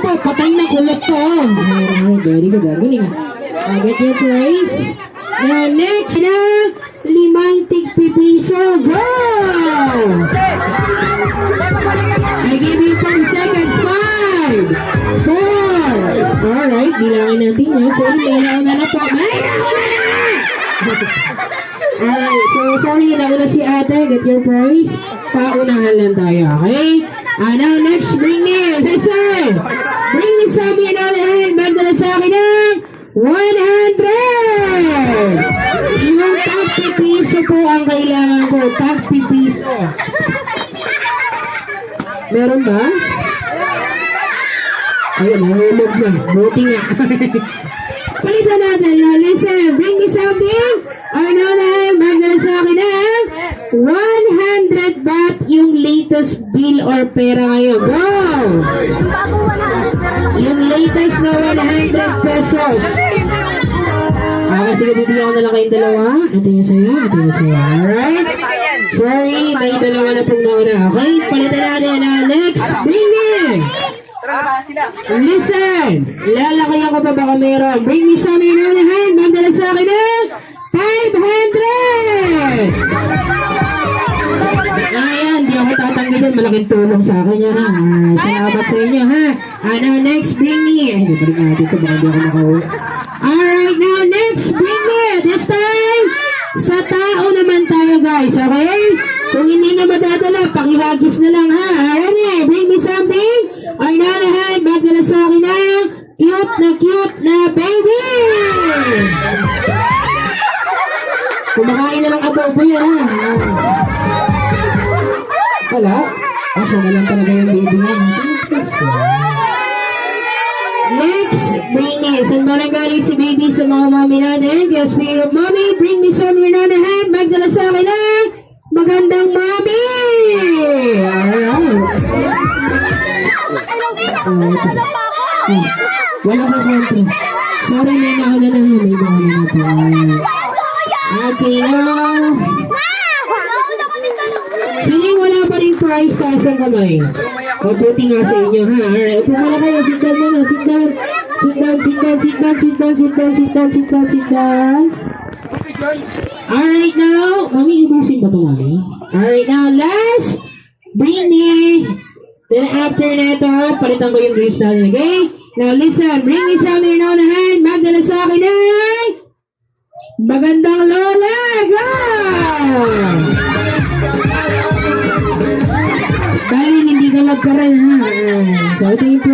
po, patay na kulot po. Very good, galing ah. Get your praise. Now, next na, 5 tig-pipiso. Go! I give you 5 seconds. 5, 4. Alright, bilangin natin yan. So, may nauna na po. May nauna na! Alright, so sorry, nauna si ate. Get your praise. Paunahan lang tayo, okay? Now, next, bring me. Listen! Bring me sa amin hand. Magdala sa akin ng 100! Yung tag-pipiso po ang kailangan ko. Tag-pipiso. Meron ba? Ayun, nahulog na. Buti nga. Palitan natin. Listen, bring me something. Magdala sa akin ng 100 baht yung latest bill or pera ngayon. Go! Yung latest na 100 pesos. Sige, bibigyan ko na lang kayong dalawa. Ito yung sa'yo, ito yung sa'yo. Alright? Sorry, may dalawa na pong nauna. Okay, palitan natin na next. Bring me! Listen! Lalaki ako pa baka meron. Bring me sa amin na hand. Magdala sa akin ng 500! Ayan, di ako tatanggalin. Malaking tulong sa akin yan ha. Salamat sa inyo ha. Now next, bring me. Ay, di pa rin natin ito. Baka di ako nakauwi. Alright, now next, bring me. This time, sa tao naman tayo guys, okay? Kung hindi na madadala, pakihagis na lang ha. Alright, bring me something. Ay nalahan, magdala sa akin ng cute na baby. Kumakain na lang adobo yan ha. Wala? Asa na lang talaga yung baby niya. Next, bring me. Saan ba nanggaling si baby sa mga mami natin? Kaya speaking of mommy, bring me some your hand. Magdala sa akin ng magandang mami. Wala ka kontra. Sorry, may nauna na yun. May nauna na ito. Okay, now. Sining wala pa rin price taas ang kamay. Mabuti nga sa inyo ha. Alright, upo muna kayo. Sit down muna. Sit down. Alright now. Mami, ibusin ba ito mami? Alright now, last. Bring me. Then after na ito, palitan ko yung grapes natin. Okay? Now listen. Bring me sa amin now na hand. Magdala sa akin ng magandang lola. Go! Dahil hindi ka lang ka rin ha. So ito yung